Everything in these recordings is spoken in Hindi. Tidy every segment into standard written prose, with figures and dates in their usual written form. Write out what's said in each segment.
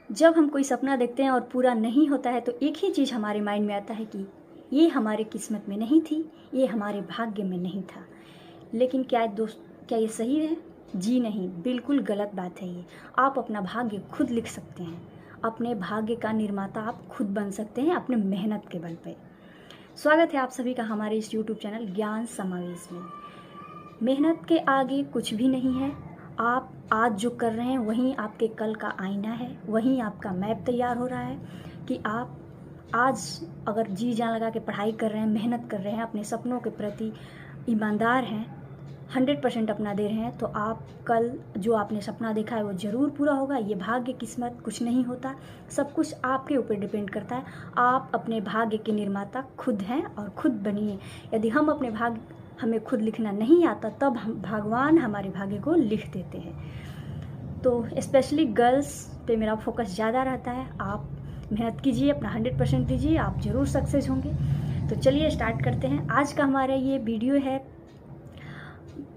जब हम कोई सपना देखते हैं और पूरा नहीं होता है तो एक ही चीज़ हमारे माइंड में आता है कि ये हमारे किस्मत में नहीं थी, ये हमारे भाग्य में नहीं था। लेकिन क्या ये सही है? जी नहीं, बिल्कुल गलत बात है ये। आप अपना भाग्य खुद लिख सकते हैं। अपने भाग्य का निर्माता आप खुद बन सकते हैं अपने मेहनत के बल पे। स्वागत है आप सभी का हमारे इस YouTube चैनल ज्ञान समावेश में। मेहनत के आगे कुछ भी नहीं है। आप आज जो कर रहे हैं वहीं आपके कल का आईना है, वहीं आपका मैप तैयार हो रहा है कि आप आज अगर जी जान लगा के पढ़ाई कर रहे हैं, मेहनत कर रहे हैं, अपने सपनों के प्रति ईमानदार हैं, 100% अपना दे रहे हैं, तो आप कल जो आपने सपना देखा है वो ज़रूर पूरा होगा। ये भाग्य किस्मत कुछ नहीं होता, सब कुछ आपके ऊपर डिपेंड करता है। आप अपने भाग्य के निर्माता खुद हैं और खुद बनिए। यदि हमें खुद लिखना नहीं आता तब भगवान हमारे भाग्य को लिख देते हैं। तो स्पेशली गर्ल्स पे मेरा फोकस ज़्यादा रहता है। आप मेहनत कीजिए, अपना 100% दीजिए, आप ज़रूर सक्सेस होंगे। तो चलिए स्टार्ट करते हैं। आज का हमारा ये वीडियो है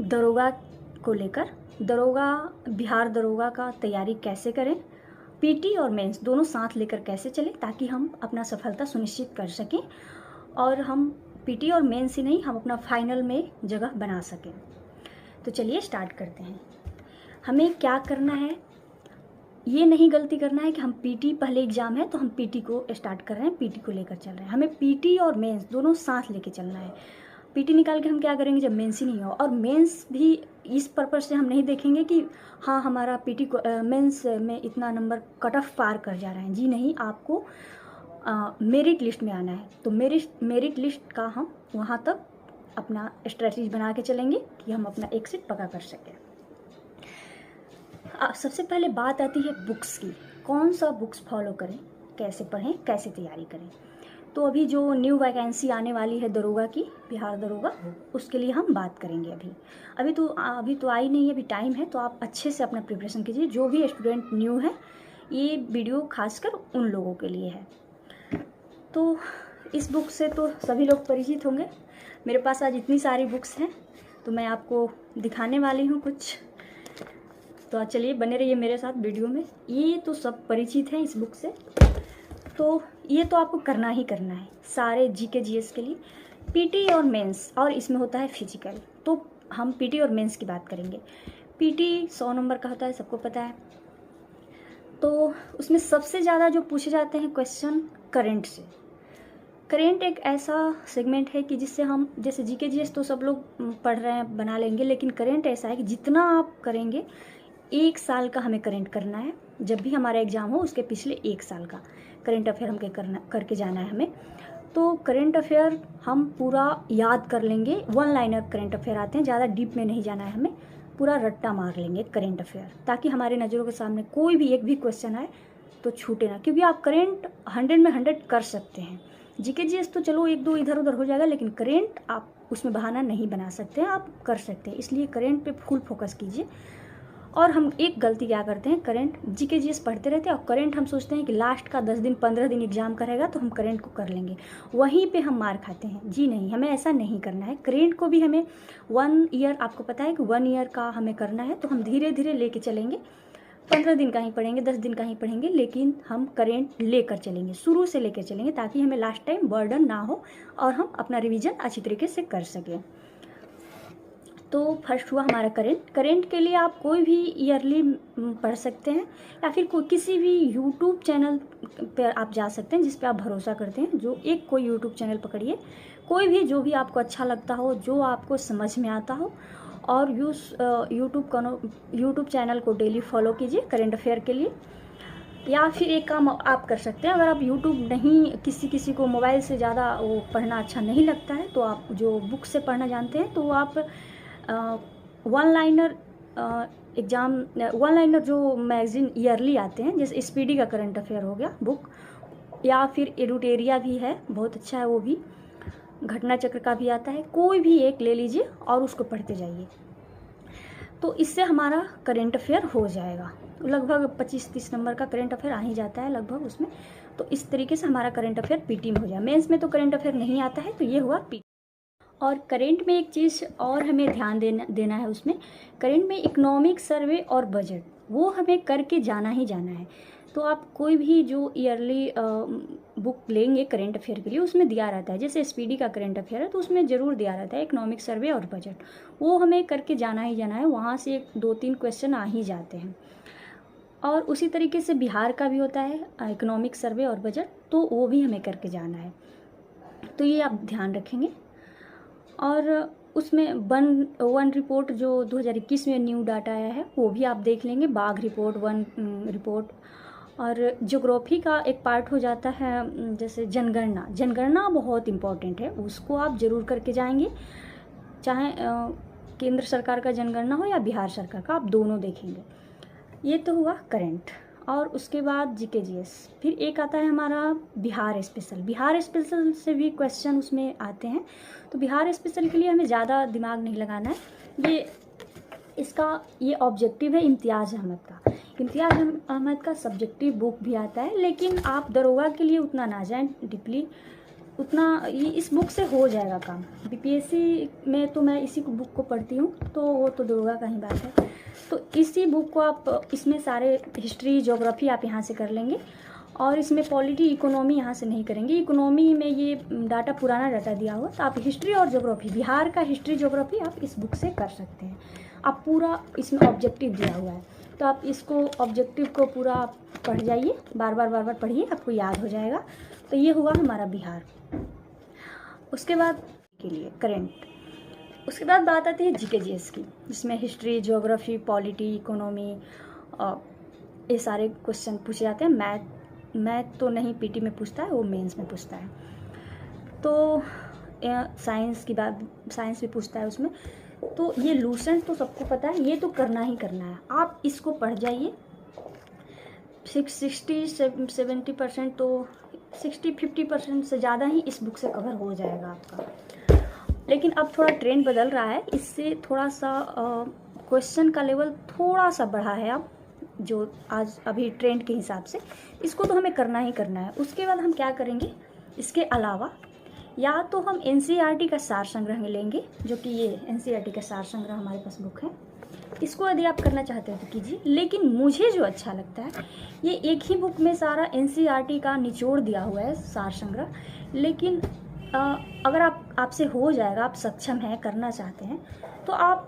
दरोगा को लेकर। बिहार दरोगा का तैयारी कैसे करें, पीटी और मेंस दोनों साथ लेकर कैसे चलें ताकि हम अपना सफलता सुनिश्चित कर सकें और हम पीटी और मेंस ही नहीं, हम अपना फाइनल में जगह बना सकें। तो चलिए स्टार्ट करते हैं। हमें क्या करना है, ये नहीं गलती करना है कि हम पीटी पहले एग्ज़ाम है तो हम पीटी को स्टार्ट कर रहे हैं, पीटी को लेकर चल रहे हैं। हमें पीटी और मेंस दोनों साथ लेके चलना है। पीटी निकाल के हम क्या करेंगे जब मेंस ही नहीं हो, और मेंस भी इस पर्पज़ से हम नहीं देखेंगे कि हाँ हमारा पीटी को मेंस में इतना नंबर कट ऑफ पार कर जा रहे हैं। जी नहीं, आपको मेरिट लिस्ट में आना है। तो मेरिट लिस्ट का हम वहाँ तक अपना स्ट्रेटजी बना के चलेंगे कि हम अपना एग्जिट पक्का कर सकें। सबसे पहले बात आती है बुक्स की। कौन सा बुक्स फॉलो करें, कैसे पढ़ें, कैसे तैयारी करें। तो अभी जो न्यू वैकेंसी आने वाली है दरोगा की, बिहार दरोगा, उसके लिए हम बात करेंगे। अभी तो आई नहीं है, अभी टाइम है। तो आप अच्छे से अपना प्रिपरेशन कीजिए। जो भी स्टूडेंट न्यू है, ये वीडियो खासकर उन लोगों के लिए है। तो इस बुक से तो सभी लोग परिचित होंगे। मेरे पास आज इतनी सारी बुक्स हैं तो मैं आपको दिखाने वाली हूँ कुछ। तो चलिए बने रहिए मेरे साथ वीडियो में। ये तो सब परिचित हैं इस बुक से, तो ये तो आपको करना ही करना है सारे जीके जीएस के लिए, पीटी और मेंस, और इसमें होता है फिजिकल। तो हम पीटी और मेंस की बात करेंगे। पीटी 100 नंबर का होता है, सबको पता है। तो उसमें सबसे ज़्यादा जो पूछे जाते हैं क्वेश्चन करेंट से। करेंट एक ऐसा सेगमेंट है कि जिससे हम, जैसे जीके जीएस तो सब लोग पढ़ रहे हैं, बना लेंगे, लेकिन करेंट ऐसा है कि जितना आप करेंगे, 1 साल का हमें करेंट करना है। जब भी हमारा एग्ज़ाम हो उसके पिछले 1 साल का करेंट अफेयर हमको करके जाना है हमें। तो करेंट अफेयर हम पूरा याद कर लेंगे। 1 लाइनर करेंट अफेयर आते हैं, ज़्यादा डीप में नहीं जाना है हमें, पूरा रट्टा मार लेंगे करेंट अफेयर, ताकि हमारे नज़रों के सामने कोई भी एक भी क्वेश्चन आए तो छूटे ना। क्योंकि आप करेंट 100 में 100 कर सकते हैं। जीके जीएस तो चलो 1-2 इधर उधर हो जाएगा, लेकिन करेंट आप उसमें बहाना नहीं बना सकते हैं, आप कर सकते हैं। इसलिए करेंट पे फुल फोकस कीजिए। और हम एक गलती क्या करते हैं, करेंट जीके जीएस पढ़ते रहते हैं और करेंट हम सोचते हैं कि लास्ट का 10 दिन 15 दिन एग्जाम का रहेगा तो हम करेंट को कर लेंगे, वहीं पे हम मार खाते हैं। जी नहीं, हमें ऐसा नहीं करना है। करेंट को भी हमें 1 ईयर, आपको पता है कि 1 ईयर का हमें करना है, तो हम धीरे धीरे लेके चलेंगे। 15 दिन का ही पढ़ेंगे, 10 दिन का ही पढ़ेंगे, लेकिन हम करेंट लेकर चलेंगे, शुरू से लेकर चलेंगे, ताकि हमें लास्ट टाइम बर्डन ना हो और हम अपना रिवीजन अच्छी तरीके से कर सकें। तो फर्स्ट हुआ हमारा करेंट के लिए आप कोई भी ईयरली पढ़ सकते हैं, या फिर किसी भी यूट्यूब चैनल पर आप जा सकते हैं जिस पे आप भरोसा करते हैं। कोई यूट्यूब चैनल पकड़िए, कोई भी जो भी आपको अच्छा लगता हो, जो आपको समझ में आता हो, और यूट्यूब चैनल को डेली फॉलो कीजिए करेंट अफेयर के लिए। या फिर एक काम आप कर सकते हैं, अगर आप यूट्यूब नहीं, किसी को मोबाइल से ज़्यादा वो पढ़ना अच्छा नहीं लगता है, तो आप जो बुक से पढ़ना जानते हैं, तो आप 1 लाइनर एग्ज़ाम, 1 लाइनर जो मैगज़ीन ईयरली आते हैं, जैसे स्पीडी का करंट अफेयर हो गया बुक, या फिर एडुटेरिया भी है, बहुत अच्छा है वो भी, घटना चक्र का भी आता है, कोई भी एक ले लीजिए और उसको पढ़ते जाइए। तो इससे हमारा करंट अफेयर हो जाएगा। लगभग 25-30 नंबर का करंट अफेयर आ ही जाता है लगभग उसमें। तो इस तरीके से हमारा करंट अफेयर पीटी में हो जाए। मेंस में तो करंट अफेयर नहीं आता है, तो ये हुआ पीटी। और करेंट में एक चीज़ और हमें ध्यान देना है उसमें, करेंट में इकोनॉमिक सर्वे और बजट, वो हमें करके जाना ही जाना है। तो आप कोई भी जो ईयरली बुक लेंगे करंट अफेयर के लिए, उसमें दिया रहता है, जैसे एसपीडी का करंट अफेयर है तो उसमें ज़रूर दिया रहता है इकोनॉमिक सर्वे और बजट, वो हमें करके जाना ही जाना है, वहाँ से 1-2-3 क्वेश्चन आ ही जाते हैं। और उसी तरीके से बिहार का भी होता है इकोनॉमिक सर्वे और बजट, तो वो भी हमें करके जाना है, तो ये आप ध्यान रखेंगे। और उसमें वन रिपोर्ट जो 2021 में न्यू डाटा आया है वो भी आप देख लेंगे, बाघ रिपोर्ट, वन रिपोर्ट। और ज्योग्राफी का एक पार्ट हो जाता है जैसे जनगणना बहुत इम्पॉर्टेंट है, उसको आप ज़रूर करके जाएंगे, चाहे केंद्र सरकार का जनगणना हो या बिहार सरकार का, आप दोनों देखेंगे। ये तो हुआ करंट। और उसके बाद जीके जीएस, फिर एक आता है हमारा बिहार स्पेशल से भी क्वेश्चन उसमें आते हैं। तो बिहार स्पेशल के लिए हमें ज़्यादा दिमाग नहीं लगाना है, ये ऑब्जेक्टिव है इम्तियाज़ अहमद का सब्जेक्टिव बुक भी आता है, लेकिन आप दरोगा के लिए उतना ना जाएं डीपली, उतना ये इस बुक से हो जाएगा काम। बीपीएससी में तो मैं इसी बुक को पढ़ती हूँ, तो वो तो दरोगा का ही बात है। तो इसी बुक को आप, इसमें सारे हिस्ट्री ज्योग्राफी आप यहाँ से कर लेंगे, और इसमें पॉलिटी इकोनॉमी यहाँ से नहीं करेंगे। इकोनॉमी में ये डाटा पुराना डाटा दिया हुआ, तो आप हिस्ट्री और ज्योग्राफी, बिहार का हिस्ट्री ज्योग्राफी आप इस बुक से कर सकते हैं। आप पूरा इसमें ऑब्जेक्टिव दिया हुआ है, तो आप इसको ऑब्जेक्टिव को पूरा पढ़ जाइए, बार बार पढ़िए, आपको याद हो जाएगा। तो ये हुआ हमारा बिहार। उसके बाद के लिए करंट, उसके बाद बात आती है जीके जीएस की, जिसमें हिस्ट्री ज्योग्राफी पॉलिटी इकोनॉमी ये सारे क्वेश्चन पूछे जाते हैं। मैथ तो नहीं पीटी में पूछता है, वो मेंस में पूछता है। तो साइंस की बात, साइंस भी पूछता है उसमें। तो ये लूसेंट तो सबको पता है, ये तो करना ही करना है, आप इसको पढ़ जाइए। 60-70% तो 60-50% से ज़्यादा ही इस बुक से कवर हो जाएगा आपका। लेकिन अब थोड़ा ट्रेंड बदल रहा है, इससे थोड़ा सा क्वेश्चन का लेवल थोड़ा सा बढ़ा है अब, जो आज अभी ट्रेंड के हिसाब से, इसको तो हमें करना ही करना है। उसके बाद हम क्या करेंगे, इसके अलावा या तो हम एनसीईआरटी का सार संग्रह में लेंगे, जो कि ये एनसीईआरटी का सार संग्रह हमारे पास बुक है, इसको यदि आप करना चाहते हो तो कीजिए। लेकिन मुझे जो अच्छा लगता है, ये एक ही बुक में सारा एनसीईआरटी का निचोड़ दिया हुआ है सार संग्रह। लेकिन अगर आपसे हो जाएगा, आप सक्षम हैं, करना चाहते हैं, तो आप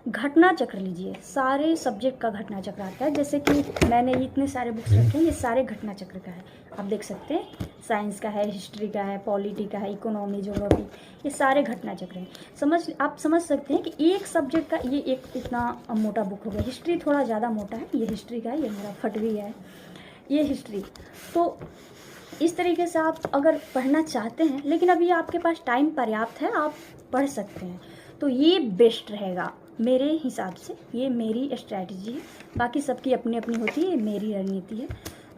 घटना चक्र लीजिए। सारे सब्जेक्ट का घटना चक्र आता है, जैसे कि मैंने इतने सारे बुक्स रखे हैं, ये सारे घटना चक्र का है, आप देख सकते हैं। साइंस का है, हिस्ट्री का है, पॉलिटी का है, इकोनॉमी ज्योग्राफी, ये सारे घटना चक्र हैं। आप समझ सकते हैं कि एक सब्जेक्ट का ये एक इतना मोटा बुक हो गया। हिस्ट्री थोड़ा ज़्यादा मोटा है, ये हिस्ट्री का है, ये मेरा फटवी है, ये हिस्ट्री। तो इस तरीके से आप अगर पढ़ना चाहते हैं, लेकिन अभी आपके पास टाइम पर्याप्त है, आप पढ़ सकते हैं, तो ये बेस्ट रहेगा मेरे हिसाब से। ये मेरी स्ट्रैटेजी है, बाकी सबकी अपनी अपनी होती है, ये मेरी रणनीति है।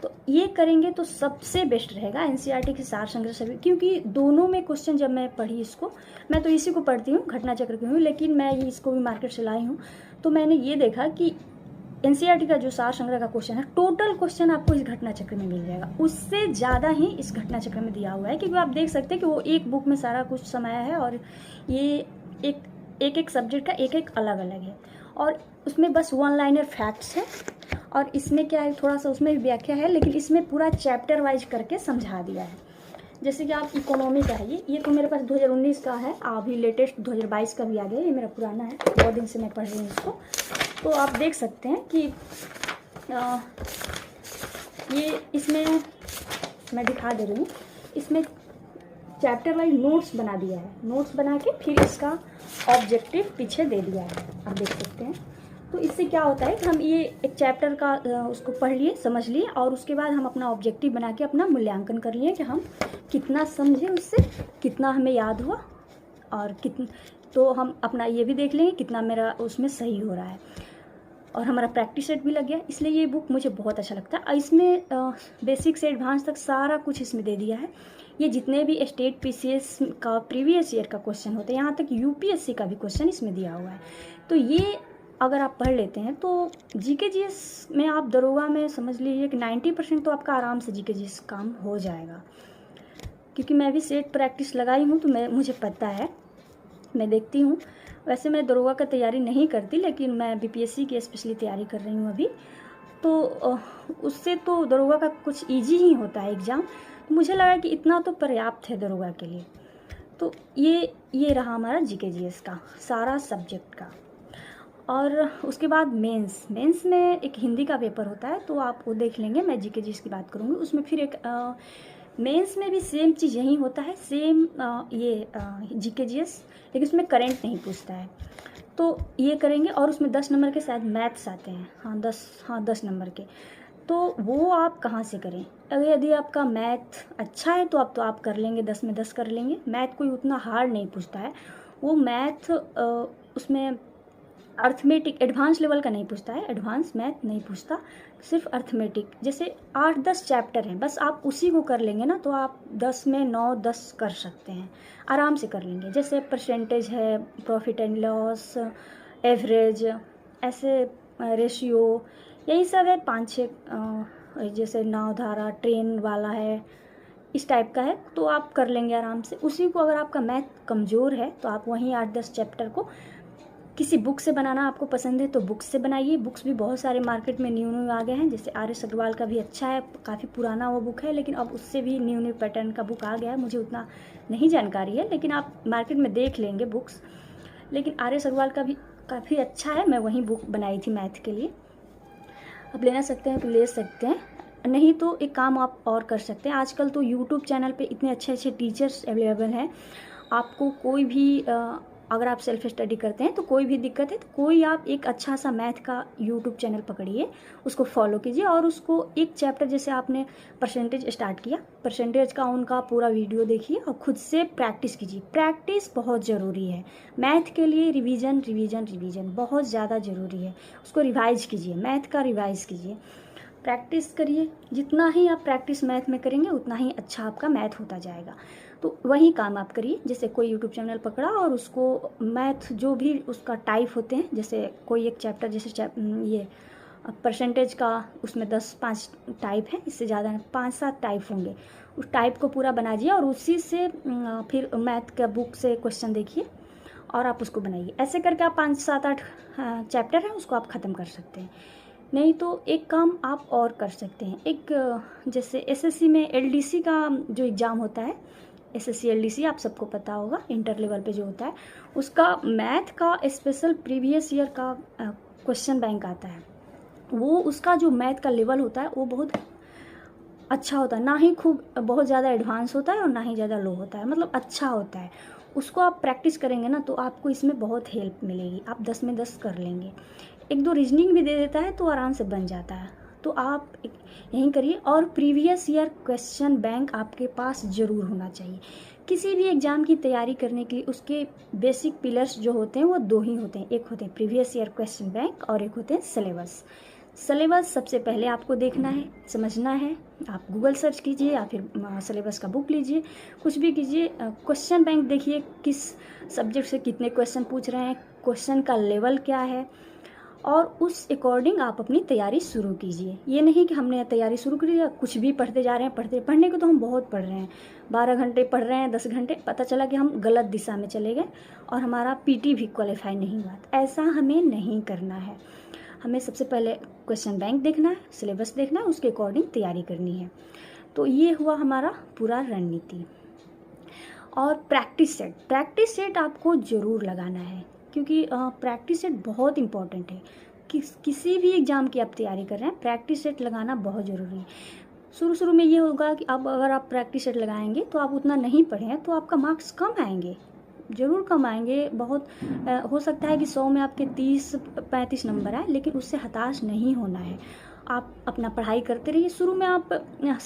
तो ये करेंगे तो सबसे बेस्ट रहेगा एनसीईआरटी के सार संग्रह सभी, क्योंकि दोनों में क्वेश्चन जब मैं पढ़ी इसको, मैं तो इसी को पढ़ती हूँ, घटना चक्र की हूँ, लेकिन मैं ये इसको भी मार्केट से लाई हूँ। तो मैंने ये देखा कि एनसीईआरटी का जो सार संग्रह का क्वेश्चन है, टोटल क्वेश्चन आपको इस घटना चक्र में मिल जाएगा, उससे ज़्यादा ही इस घटना चक्र में दिया हुआ है। क्योंकि आप देख सकते हैं कि वो एक बुक में सारा कुछ समाया है, और ये एक सब्जेक्ट का एक अलग अलग है, और उसमें बस वन लाइनर फैक्ट्स है, और इसमें क्या है, थोड़ा सा उसमें व्याख्या है, लेकिन इसमें पूरा चैप्टर वाइज करके समझा दिया है। जैसे कि आप इकोनॉमी का है, ये तो मेरे पास 2019 का है, अभी लेटेस्ट 2022 का भी आ गया, ये मेरा पुराना है, 2 दिन से मैं पढ़ रही हूँ इसको। तो आप देख सकते हैं कि ये इसमें मैं दिखा दे रही हूँ, इसमें चैप्टर वाइज नोट्स बना दिया है, नोट्स बना के फिर इसका ऑब्जेक्टिव पीछे दे दिया है, आप देख सकते हैं। तो इससे क्या होता है कि हम ये एक चैप्टर का उसको पढ़ लिए, समझ लिए, और उसके बाद हम अपना ऑब्जेक्टिव बना के अपना मूल्यांकन कर लिए कि हम कितना समझे, उससे कितना हमें याद हुआ, और कितना, तो हम अपना ये भी देख लेंगे कितना मेरा उसमें सही हो रहा है, और हमारा प्रैक्टिस सेट भी लग गया। इसलिए ये बुक मुझे बहुत अच्छा लगता है। इसमें बेसिक से एडवांस तक सारा कुछ इसमें दे दिया है। ये जितने भी स्टेट पीसीएस का प्रीवियस ईयर का क्वेश्चन होते हैं, यहाँ तक यूपीएससी का भी क्वेश्चन इसमें दिया हुआ है। तो ये अगर आप पढ़ लेते हैं तो जीके जीएस में आप दरोगा में समझ लीजिए कि 90% तो आपका आराम से जीके जीएस काम हो जाएगा। क्योंकि मैं भी सेट प्रैक्टिस लगाई हूँ, तो मुझे पता है, मैं देखती हूँ। वैसे मैं दरोगा का तैयारी नहीं करती, लेकिन मैं बीपीएससी की स्पेशली तैयारी कर रही हूँ अभी। तो उससे तो दरोगा का कुछ ईजी ही होता है एग्ज़ाम। मुझे लगा कि इतना तो पर्याप्त है दरोगा के लिए। तो ये रहा हमारा जीके जीएस का सारा सब्जेक्ट का। और उसके बाद मेंस में एक हिंदी का पेपर होता है, तो आप वो देख लेंगे। मैं जीके जीएस की बात करूँगी। उसमें फिर एक मेंस में भी सेम चीज़ यही होता है, सेम ये जीके जीएस, लेकिन उसमें करंट नहीं पूछता है। तो ये करेंगे और उसमें 10 नंबर के शायद मैथ्स आते हैं। हाँ 10 नंबर के। तो वो आप कहाँ से करें? अगर यदि आपका मैथ अच्छा है तो आप कर लेंगे, 10 में 10 कर लेंगे। मैथ कोई उतना हार्ड नहीं पूछता है। वो मैथ उसमें अर्थमेटिक एडवांस लेवल का नहीं पूछता है, एडवांस मैथ नहीं पूछता, सिर्फ अर्थमेटिक। जैसे 8-10 चैप्टर हैं, बस आप उसी को कर लेंगे ना, तो आप 10 में 9-10 कर सकते हैं, आराम से कर लेंगे। जैसे परसेंटेज है, प्रॉफिट एंड लॉस, एवरेज, ऐसे रेशियो, यही सब है। 5-6 जैसे नाव धारा, ट्रेन वाला है, इस टाइप का है, तो आप कर लेंगे आराम से उसी को। अगर आपका मैथ कमज़ोर है तो आप वहीं 8-10 चैप्टर को किसी बुक से बनाना आपको पसंद है तो बुक्स से बनाइए। बुक्स भी बहुत सारे मार्केट में न्यू आ गए हैं। जैसे आर.एस. अग्रवाल का भी अच्छा है, काफ़ी पुराना वो बुक है, लेकिन अब उससे भी न्यू पैटर्न का बुक आ गया है। मुझे उतना नहीं जानकारी है, लेकिन आप मार्केट में देख लेंगे बुक्स। लेकिन आर.एस. अग्रवाल का भी काफ़ी अच्छा है, मैं वहीं बुक बनाई थी मैथ के लिए। आप लेना सकते हैं तो ले सकते हैं, नहीं तो एक काम आप और कर सकते हैं। आजकल तो यूट्यूब चैनल पे इतने अच्छे अच्छे टीचर्स अवेलेबल हैं। आपको कोई भी अगर आप सेल्फ स्टडी करते हैं तो कोई भी दिक्कत है तो कोई आप एक अच्छा सा मैथ का यूट्यूब चैनल पकड़िए, उसको फॉलो कीजिए और उसको एक चैप्टर, जैसे आपने परसेंटेज स्टार्ट किया, परसेंटेज का उनका पूरा वीडियो देखिए और खुद से प्रैक्टिस कीजिए। प्रैक्टिस बहुत ज़रूरी है मैथ के लिए। रिवीजन रिवीजन रिवीजन बहुत ज़्यादा ज़रूरी है। उसको रिवाइज कीजिए, मैथ का रिवाइज कीजिए, प्रैक्टिस करिए। जितना ही आप प्रैक्टिस मैथ में करेंगे उतना ही अच्छा आपका मैथ होता जाएगा। तो वही काम आप करिए। जैसे कोई यूट्यूब चैनल पकड़ा और उसको मैथ जो भी उसका टाइप होते हैं, जैसे कोई एक चैप्टर, जैसे ये परसेंटेज का, उसमें 10-5 टाइप है, इससे ज़्यादा 5-7 टाइप होंगे। उस टाइप को पूरा बनाइए और उसी से फिर मैथ का बुक से क्वेश्चन देखिए और आप उसको बनाइए। ऐसे करके आप 5-7-8 चैप्टर हैं उसको आप ख़त्म कर सकते हैं। नहीं तो एक काम आप और कर सकते हैं। एक जैसे एसएससी में एलडीसी का जो एग्ज़ाम होता है, एसएससी एलडीसी आप सबको पता होगा, इंटर लेवल पे जो होता है, उसका मैथ का स्पेशल प्रीवियस ईयर का क्वेश्चन बैंक आता है। वो उसका जो मैथ का लेवल होता है वो बहुत अच्छा होता है, ना ही खूब बहुत ज़्यादा एडवांस होता है और ना ही ज़्यादा लो होता है, मतलब अच्छा होता है। उसको आप प्रैक्टिस करेंगे ना तो आपको इसमें बहुत हेल्प मिलेगी, आप 10 में 10 कर लेंगे। 1-2 रीजनिंग भी दे देता है तो आराम से बन जाता है। तो आप यहीं करिए। और प्रीवियस ईयर क्वेश्चन बैंक आपके पास ज़रूर होना चाहिए। किसी भी एग्ज़ाम की तैयारी करने के लिए उसके बेसिक पिलर्स जो होते हैं वो 2 ही होते हैं, एक होते हैं प्रीवियस ईयर क्वेश्चन बैंक और एक होते हैं सिलेबस। सिलेबस सबसे पहले आपको देखना है, समझना है। आप गूगल सर्च कीजिए या फिर सिलेबस का बुक लीजिए, कुछ भी कीजिए। क्वेश्चन बैंक देखिए किस सब्जेक्ट से कितने क्वेश्चन पूछ रहे हैं, क्वेश्चन का लेवल क्या है, और उस अकॉर्डिंग आप अपनी तैयारी शुरू कीजिए। ये नहीं कि हमने तैयारी शुरू कर दिया, कुछ भी पढ़ते जा रहे हैं। पढ़ने को तो हम बहुत पढ़ रहे हैं, 12 घंटे पढ़ रहे हैं, 10 घंटे, पता चला कि हम गलत दिशा में चले गए और हमारा पीटी भी क्वालिफाई नहीं हुआ। ऐसा हमें नहीं करना है। हमें सबसे पहले क्वेश्चन बैंक देखना है, सिलेबस देखना है, उसके अकॉर्डिंग तैयारी करनी है। तो ये हुआ हमारा पूरा रणनीति। और प्रैक्टिस सेट आपको ज़रूर लगाना है, क्योंकि प्रैक्टिस सेट बहुत इम्पॉर्टेंट है। किसी भी एग्ज़ाम की आप तैयारी कर रहे हैं, प्रैक्टिस सेट लगाना बहुत ज़रूरी है। शुरू में ये होगा कि अब अगर आप प्रैक्टिस सेट लगाएंगे तो आप उतना नहीं पढ़ें तो आपका मार्क्स कम आएंगे, ज़रूर कम आएंगे। बहुत हो सकता है कि 100 में आपके 30-35 नंबर आए, लेकिन उससे हताश नहीं होना है। आप अपना पढ़ाई करते रहिए। शुरू में आप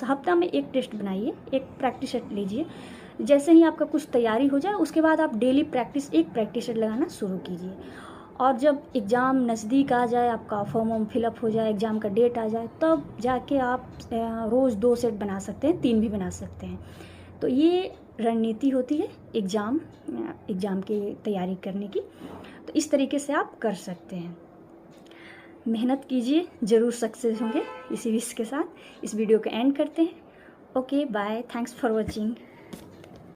हफ्ता में एक टेस्ट बनाइए, एक प्रैक्टिस सेट लीजिए। जैसे ही आपका कुछ तैयारी हो जाए उसके बाद आप डेली एक प्रैक्टिस सेट लगाना शुरू कीजिए। और जब एग्ज़ाम नज़दीक आ जाए, आपका फॉर्म फिलअप हो जाए, एग्ज़ाम का डेट आ जाए, तब जाके आप रोज़ 2 सेट बना सकते हैं, 3 भी बना सकते हैं। तो ये रणनीति होती है एग्ज़ाम की तैयारी करने की। तो इस तरीके से आप कर सकते हैं। मेहनत कीजिए, ज़रूर सक्सेस होंगे। इसी विश के साथ इस वीडियो को एंड करते हैं। Okay bye, thanks for watching.